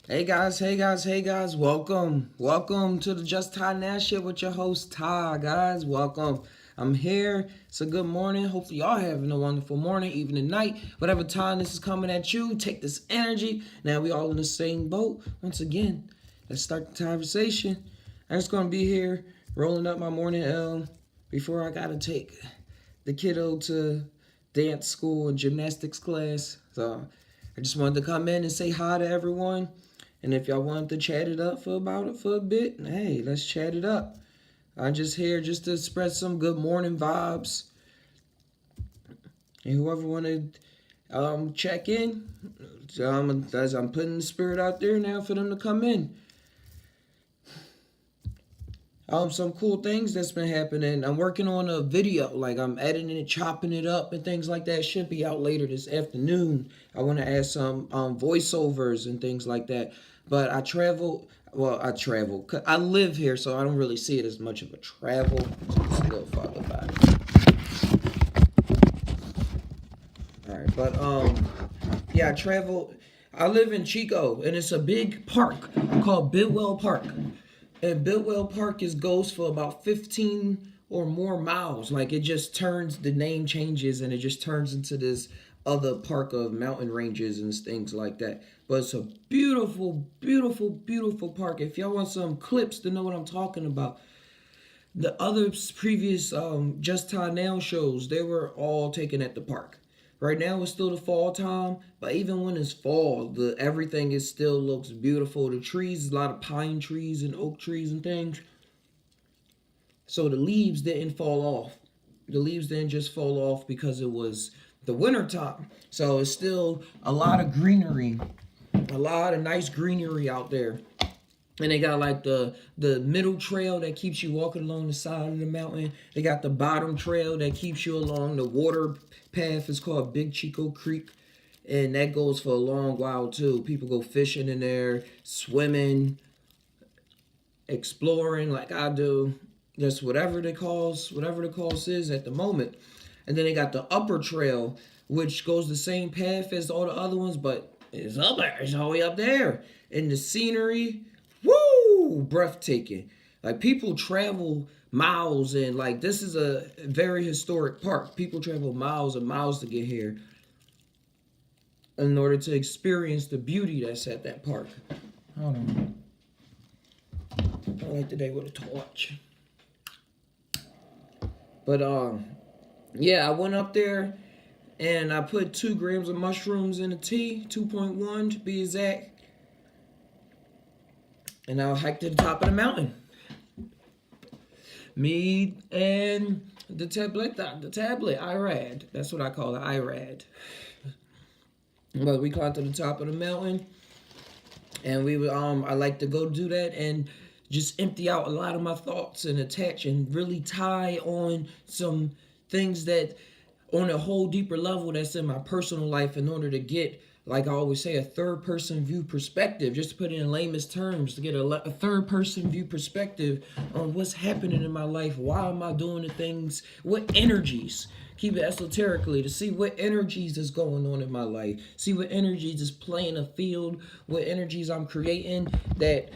Hey guys, welcome to the Just Ty Nash Shit with your host Ty, guys, welcome. I'm here, it's a good morning, hopefully y'all having a wonderful morning, evening, night, whatever time this is coming at you, take this energy, now we all in the same boat, once again, let's start the conversation. I'm just gonna be here, rolling up my morning L, before I gotta take the kiddo to dance school and gymnastics class, so I just wanted to come in and say hi to everyone. And if y'all want to chat it up for a bit, hey, let's chat it up. I'm just here just to spread some good morning vibes. And whoever want to check in, as I'm putting the spirit out there now for them to come in. Some cool things that's been happening. I'm working on a video, like I'm editing it, chopping it up, and things like that. Should be out later this afternoon. I want to add some voiceovers and things like that. But I travel. Well, I travel. I live here, so I don't really see it as much of a travel. Just a little farther back. All right, but yeah, I travel. I live in Chico, and it's a big park called Bidwell Park. And Bidwell Park goes for about 15 or more miles. Like it just turns, the name changes, and it just turns into this other park of mountain ranges and things like that. But it's a beautiful, beautiful, beautiful park. If y'all want some clips to know what I'm talking about, the other previous Just Tie Now shows, they were all taken at the park. Right now it's still the fall time, but even when it's fall, the everything is still looks beautiful. The trees, a lot of pine trees and oak trees and things. So the leaves didn't fall off. The leaves didn't just fall off because it was the winter time. So it's still a lot of greenery, a lot of nice greenery out there. And they got like the middle trail that keeps you walking along the side of the mountain. They got the bottom trail that keeps you along the water path. It's called Big Chico Creek. And that goes for a long while too. People go fishing in there, swimming, exploring like I do. Just whatever the cost is at the moment. And then they got the upper trail, which goes the same path as all the other ones, but it's up there. It's all the way up there. And the scenery, woo, breathtaking. Like people travel miles, and like this is a very historic park. People travel miles and miles to get here in order to experience the beauty that's at that park. Hold on. I like today with a torch. But yeah, I went up there and I put 2 grams of mushrooms in a tea, 2.1 to be exact. And I hiked to the top of the mountain. Me and the tablet, IRAD. That's what I call it, IRAD. But we climbed to the top of the mountain, and I like to go do that and just empty out a lot of my thoughts and attach and really tie on some things that on a whole deeper level that's in my personal life in order to get, like I always say, a third person view perspective, just to put it in layman's terms, to get a third person view perspective on what's happening in my life, why am I doing the things, what energies, keep it esoterically, to see what energies is going on in my life, see what energies is playing a field, what energies I'm creating that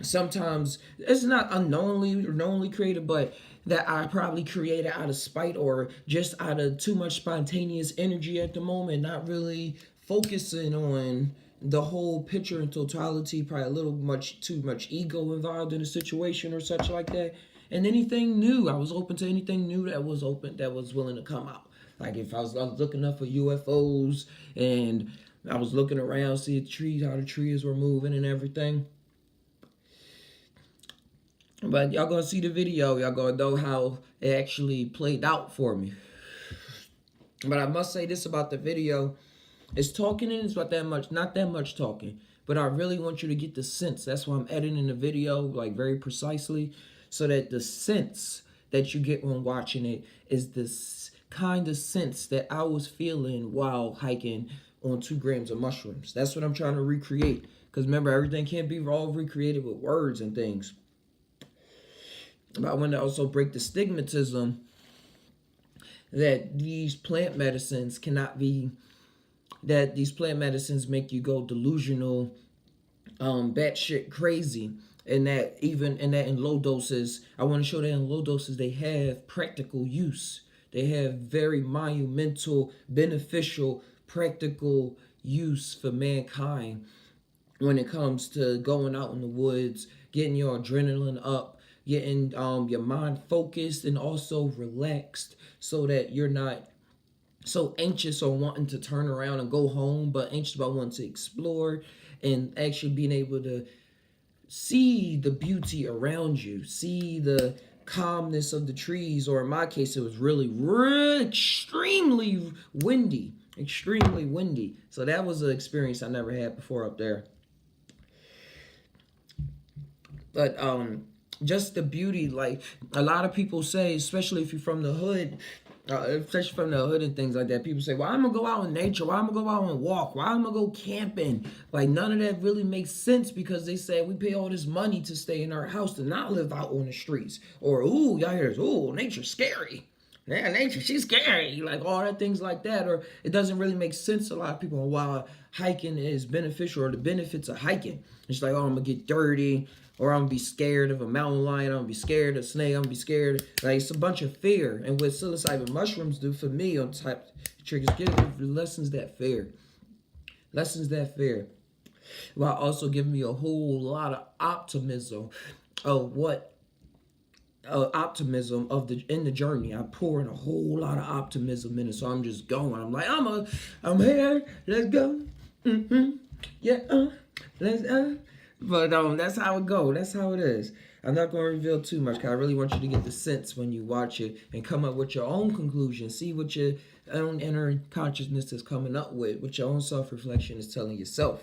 sometimes it's not unknowingly or knowingly created, but that I probably created out of spite or just out of too much spontaneous energy at the moment, not really focusing on the whole picture in totality, probably a little much too much ego involved in a situation or such like that. And anything new, I was open to anything new that was willing to come out. Like if I was looking up for UFOs and I was looking around, see the trees, how the trees were moving and everything. But y'all gonna see the video. Y'all gonna know how it actually played out for me. But I must say this about the video. It's talking and it's not that much talking. But I really want you to get the sense. That's why I'm editing the video like very precisely. So that the sense that you get when watching it is this kind of sense that I was feeling while hiking on 2 grams of mushrooms. That's what I'm trying to recreate. Because remember, everything can't be all recreated with words and things. But I want to also break the stigmatism that these plant medicines make you go delusional batshit crazy. And that even in low doses, I want to show that in low doses they have practical use. They have very monumental, beneficial, practical use for mankind when it comes to going out in the woods, getting your adrenaline up, getting your mind focused and also relaxed so that you're not so anxious or wanting to turn around and go home, but anxious about wanting to explore and actually being able to see the beauty around you, see the calmness of the trees, or in my case, it was really, really extremely windy. Extremely windy. So that was an experience I never had before up there. But just the beauty, like a lot of people say, especially if you're from the hood, especially from the hood and things like that, people say, well, I'm gonna go out in nature, why I'm gonna go out and walk, why I'm gonna go camping. Like none of that really makes sense because they say we pay all this money to stay in our house to not live out on the streets. Or ooh, y'all hear this, ooh, nature's scary. Yeah, nature, she's scary. Like all that things like that. Or it doesn't really make sense to a lot of people on why hiking is beneficial or the benefits of hiking. It's like, oh, I'm gonna get dirty, or I'm gonna be scared of a mountain lion, I'm gonna be scared of a snake, I'm gonna be scared. Like it's a bunch of fear. And what psilocybin mushrooms do for me on type triggers, lessens that fear. Lessens that fear. While also giving me a whole lot of optimism of what optimism of the in the journey. I pour in a whole lot of optimism in it, so I'm just going. I'm like, I'm here. Let's go. Yeah. Let's. But that's how it go. That's how it is. I'm not going to reveal too much because I really want you to get the sense when you watch it and come up with your own conclusion. See what your own inner consciousness is coming up with, what your own self-reflection is telling yourself.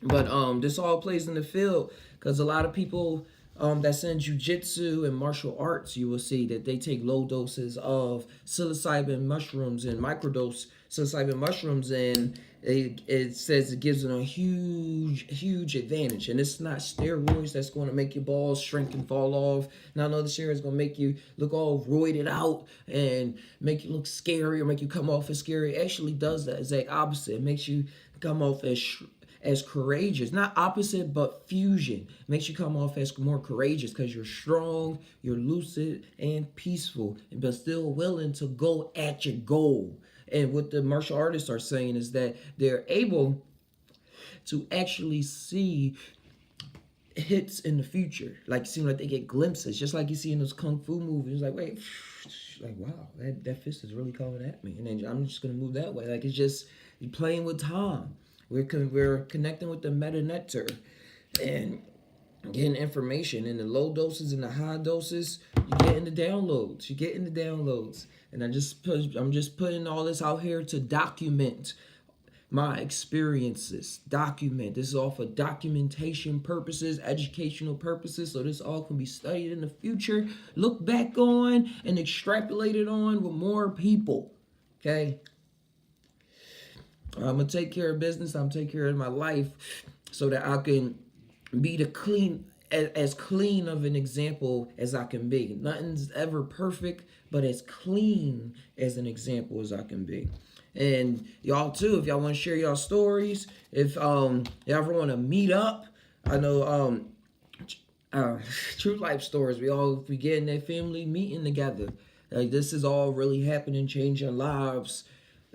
But this all plays in the field because a lot of people that's in jiu-jitsu and martial arts, you will see that they take low doses of psilocybin mushrooms and microdose psilocybin mushrooms, and it says it gives them a huge advantage. And it's not steroids that's going to make your balls shrink and fall off. Not another steroid is going to make you look all roided out and make you look scary or make you come off as scary. It actually does the exact opposite. It makes you come off as courageous, not opposite, but fusion. Makes you come off as more courageous because you're strong, you're lucid, and peaceful, but still willing to go at your goal. And what the martial artists are saying is that they're able to actually see hits in the future. Like, it seems like they get glimpses, just like you see in those kung fu movies. Like, wait, like, wow, that fist is really coming at me. And then I'm just going to move that way. Like, it's just, you're playing with time. We're connecting with the meta nectar and getting information in the low doses and the high doses. You're getting the downloads. You're getting the downloads. And I'm just putting all this out here to document my experiences. Document. This is all for documentation purposes, educational purposes, so this all can be studied in the future, look back on, and extrapolated on with more people. Okay? I'm going to take care of business. I'm going to take care of my life so that I can be as clean of an example as I can be. Nothing's ever perfect, but as clean as an example as I can be. And y'all too, if y'all want to share y'all stories, if y'all ever want to meet up, I know true life stories. We get in that family meeting together. Like this is all really happening, changing lives.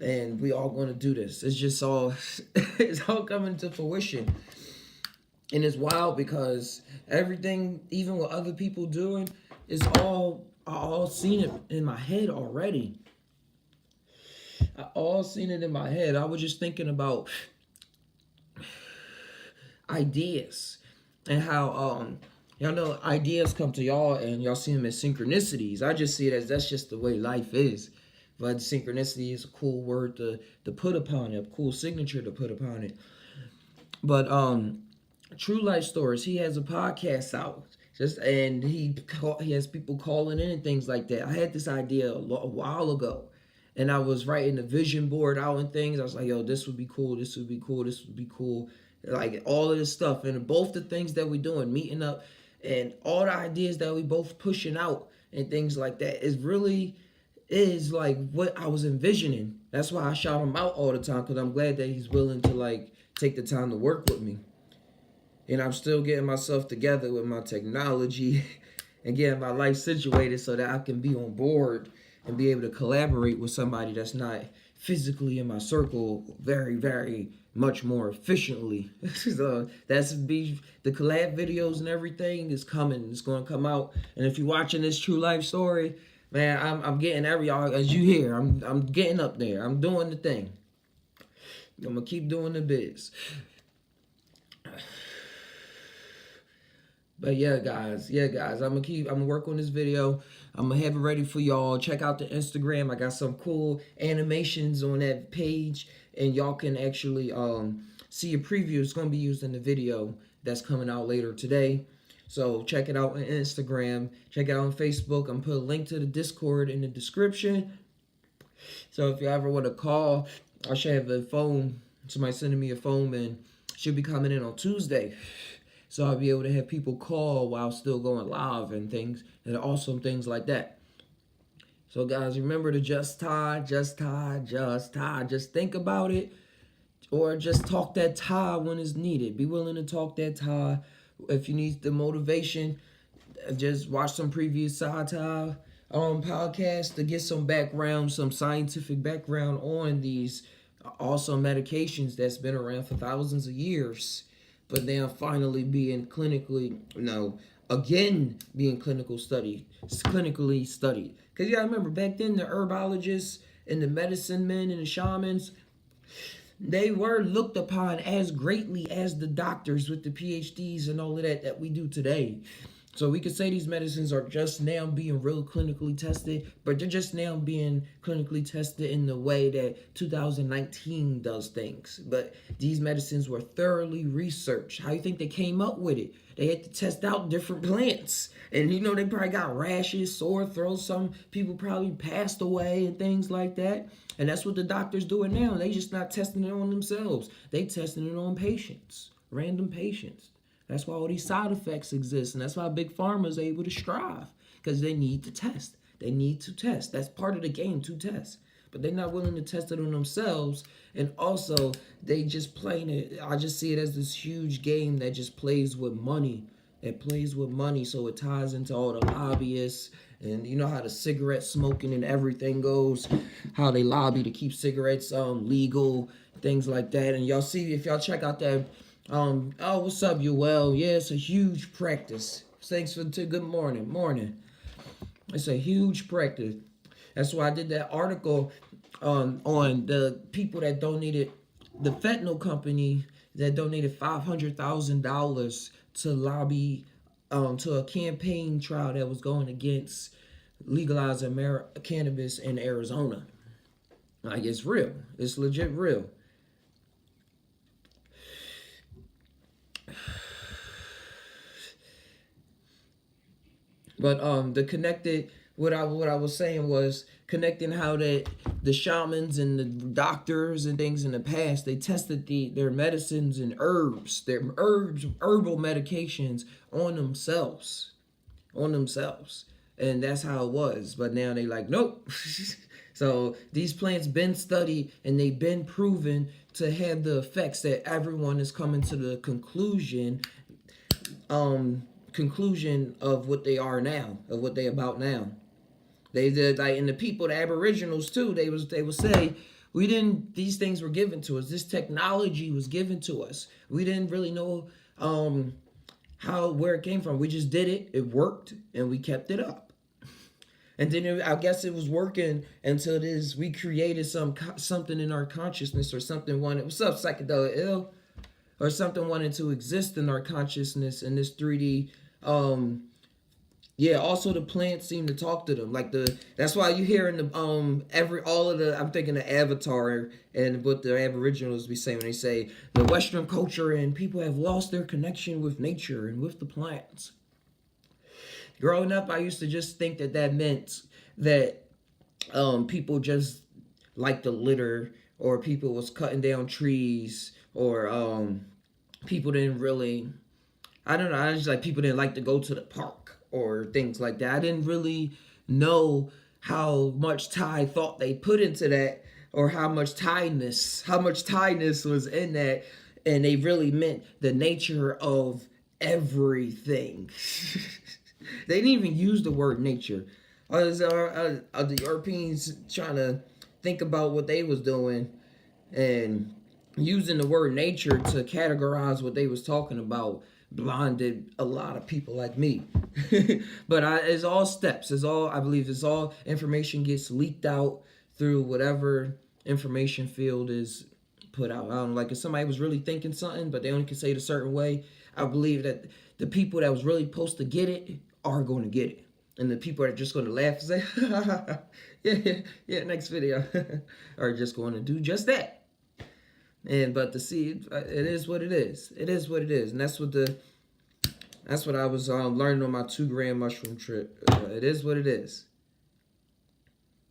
And we all going to do this. It's just all, it's all coming to fruition. And it's wild because everything, even what other people doing, is I all seen it in my head already. I all seen it in my head. I was just thinking about ideas and how, y'all know ideas come to y'all and y'all see them as synchronicities. I just see it as that's just the way life is. But synchronicity is a cool word to put upon it, a cool signature to put upon it. But True Life Stories, he has a podcast out, and he has people calling in and things like that. I had this idea a while ago, and I was writing the vision board out and things. I was like, yo, this would be cool, this would be cool, this would be cool. Like all of this stuff, and both the things that we're doing, meeting up, and all the ideas that we both pushing out and things like that is like what I was envisioning. That's why I shout him out all the time, because I'm glad that he's willing to like take the time to work with me. and I'm still getting myself together with my technology and getting my life situated so that I can be on board and be able to collaborate with somebody that's not physically in my circle very, very much more efficiently. So that's the collab videos and everything is coming. It's going to come out. And if you're watching this true life story, man, I'm getting y'all, as you hear, I'm getting up there. I'm doing the thing. I'm gonna keep doing the biz. But yeah, guys, I'm gonna work on this video. I'm gonna have it ready for y'all. Check out the Instagram. I got some cool animations on that page, and y'all can actually see a preview. It's gonna be used in the video that's coming out later today. So check it out on Instagram. Check it out on Facebook. I'm put a link to the Discord in the description. So if you ever want to call, I should have a phone. Somebody sending me a phone, and should be coming in on Tuesday. So I'll be able to have people call while still going live and things, and awesome things like that. So guys, remember to just tie. Just think about it, or just talk that tie when it's needed. Be willing to talk that tie. If you need the motivation, just watch some previous tie podcasts to get some background, some scientific background on these awesome medications that's been around for thousands of years, but now finally being clinically, being clinically studied. Because yeah, I remember back then the herbologists and the medicine men and the shamans, they were looked upon as greatly as the doctors with the PhDs and all of that we do today. So we could say these medicines are just now being real clinically tested, but they're just now being clinically tested in the way that 2019 does things. But these medicines were thoroughly researched. How you think they came up with it? They had to test out different plants. And they probably got rashes, sore throats. Some people probably passed away and things like that. And that's what the doctors doing now. They just not testing it on themselves. They testing it on patients, random patients. That's why all these side effects exist, and that's why Big Pharma is able to strive, because they need to test. They need to test. That's part of the game, to test. But they're not willing to test it on themselves, and also they just playing it. I just see it as this huge game that just plays with money. It plays with money, so it ties into all the lobbyists, and you know how the cigarette smoking and everything goes, how they lobby to keep cigarettes legal, things like that. And y'all see, if y'all check out that. Oh, what's up, you? Well, yeah, it's a huge practice. Thanks for good morning. It's a huge practice. That's why I did that article on the people that donated, the fentanyl company that donated $500,000 to lobby to a campaign trial that was going against legalizing cannabis in Arizona. Like, it's real. It's legit real. But what I was saying was connecting how that the shamans and the doctors and things in the past, they tested their medicines and herbal medications on themselves, and that's how it was. But now they like, nope. So these plants been studied and they've been proven to have the effects that everyone is coming to the conclusion of what they are now, of what they about now. They did, like, and the people, the Aboriginals too, they would say, these things were given to us. This technology was given to us. We didn't really know where it came from. We just did it. It worked, and we kept it up. And then I guess it was working until we created something in our consciousness, or something wanted. What's up, psychedelic ill? Or something wanted to exist in our consciousness in this 3D. Also the plants seem to talk to them. That's why you hear in the I'm thinking the Avatar and what the Aboriginals be saying when they say the Western culture and people have lost their connection with nature and with the plants. Growing up, I used to just think that meant that people just like the litter, or people was cutting down trees, or people didn't really, I don't know, I just like people didn't like to go to the park or things like that. I didn't really know how much Thai thought they put into that, or how much Thainess was in that. and they really meant the nature of everything. They didn't even use the word nature. The Europeans trying to think about what they was doing and using the word nature to categorize what they was talking about blinded a lot of people like me. But it's all steps. It's all, I believe it's all information gets leaked out through whatever information field is put out. I don't know, like if somebody was really thinking something, but they only can say it a certain way, I believe that the people that was really supposed to get it are going to get it. And the people that are just going to laugh and say, yeah, next video, are just going to do just that. And but to see it is what it is. It is what it is, and that's what I was learning on my 2-gram mushroom trip. It is what it is.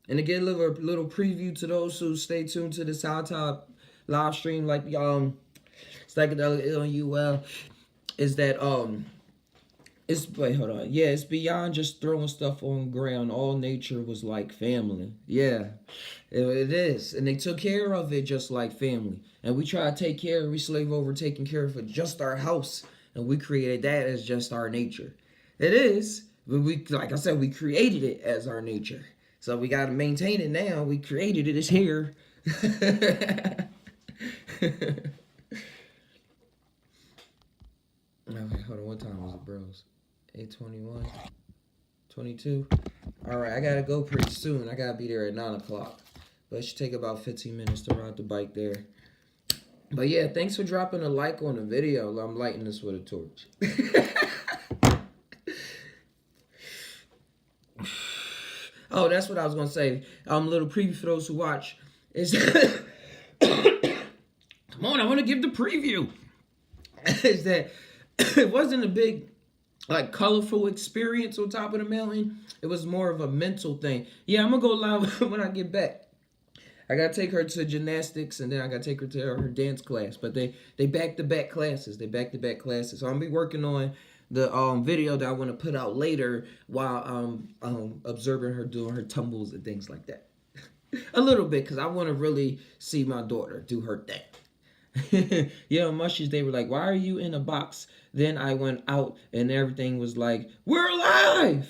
And to get a little preview to those who stay tuned to this Top live stream, like Psychedelic Ill and UL, is that it's beyond just throwing stuff on the ground. All nature was like family. Yeah, it is. And they took care of it just like family. And we try to take care of, we slave over taking care of it just our house. And we created that as just our nature. It is. But we, like I said, we created it as our nature. So we got to maintain it now. We created it. It's here. Okay, hold on. What time was it, bros? 8:21, 22. All right, I gotta go pretty soon. I gotta be there at 9 o'clock. But it should take about 15 minutes to ride the bike there. But yeah, thanks for dropping a like on the video. I'm lighting this with a torch. Oh, that's what I was gonna say. A little preview for those who watch is come on, I want to give the preview. Is that it wasn't a big, like, colorful experience on top of the mountain. It was more of a mental thing. Yeah, I'm gonna go live when I get back. I gotta take her to gymnastics, and then I gotta take her to her dance class. But they back-to-back classes. So I'm gonna be working on the video that I want to put out later while observing her doing her tumbles and things like that. A little bit, because I want to really see my daughter do her thing. Mushies, they were like, why are you in a box? Then I went out and everything was like, we're alive.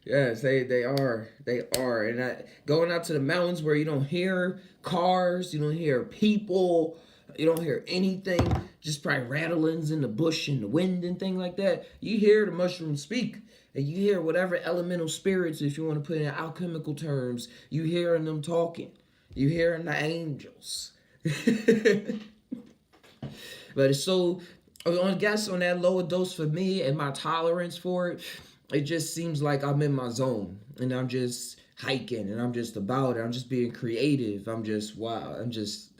Yes, they are. And going out to the mountains where you don't hear cars, you don't hear people, you don't hear anything, just probably rattlings in the bush and the wind and things like that. You hear the mushrooms speak. And you hear whatever elemental spirits, if you want to put it in alchemical terms, you hearing them talking. You hearing the angels. But it's so, I guess on that lower dose for me and my tolerance for it, it just seems like I'm in my zone. And I'm just hiking and I'm just about it. I'm just being creative. I'm just, wow. I'm just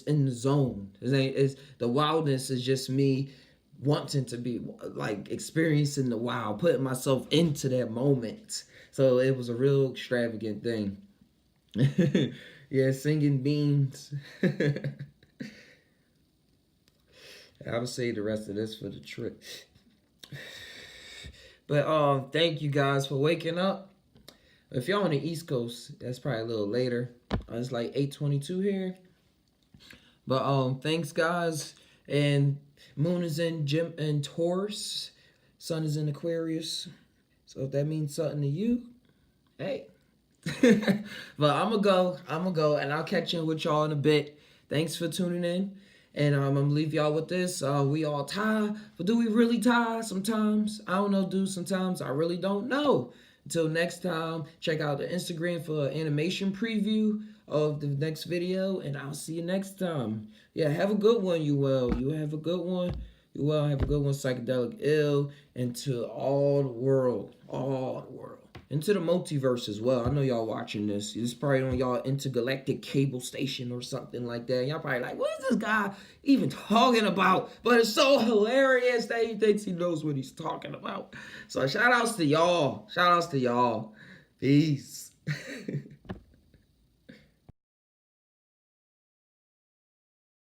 in the zone. The wildness is just me wanting to be like experiencing the wow, putting myself into that moment. So it was a real extravagant thing. Yeah, singing beans. I would say the rest of this for the trip. But thank you guys for waking up. If y'all on the East Coast, that's probably a little later. It's like 8:22 here. But thanks guys. And moon is in Taurus. Sun is in Aquarius. So if that means something to you, hey. But I'm gonna go, and I'll catch in with y'all in a bit. Thanks for tuning in. And I'm gonna leave y'all with this. We all tie, but do we really tie sometimes? I don't know, dude. Sometimes I really don't know. Until next time, check out the Instagram for an animation preview of the next video, and I'll see you next time. Yeah, have a good one, you will. You have a good one. You will have a good one, Psychedelic Ill, and to all the world. Into the multiverse as well. I know y'all watching this. This is probably on y'all intergalactic cable station or something like that. Y'all probably like, what is this guy even talking about? But it's so hilarious that he thinks he knows what he's talking about. So shout outs to y'all. Peace.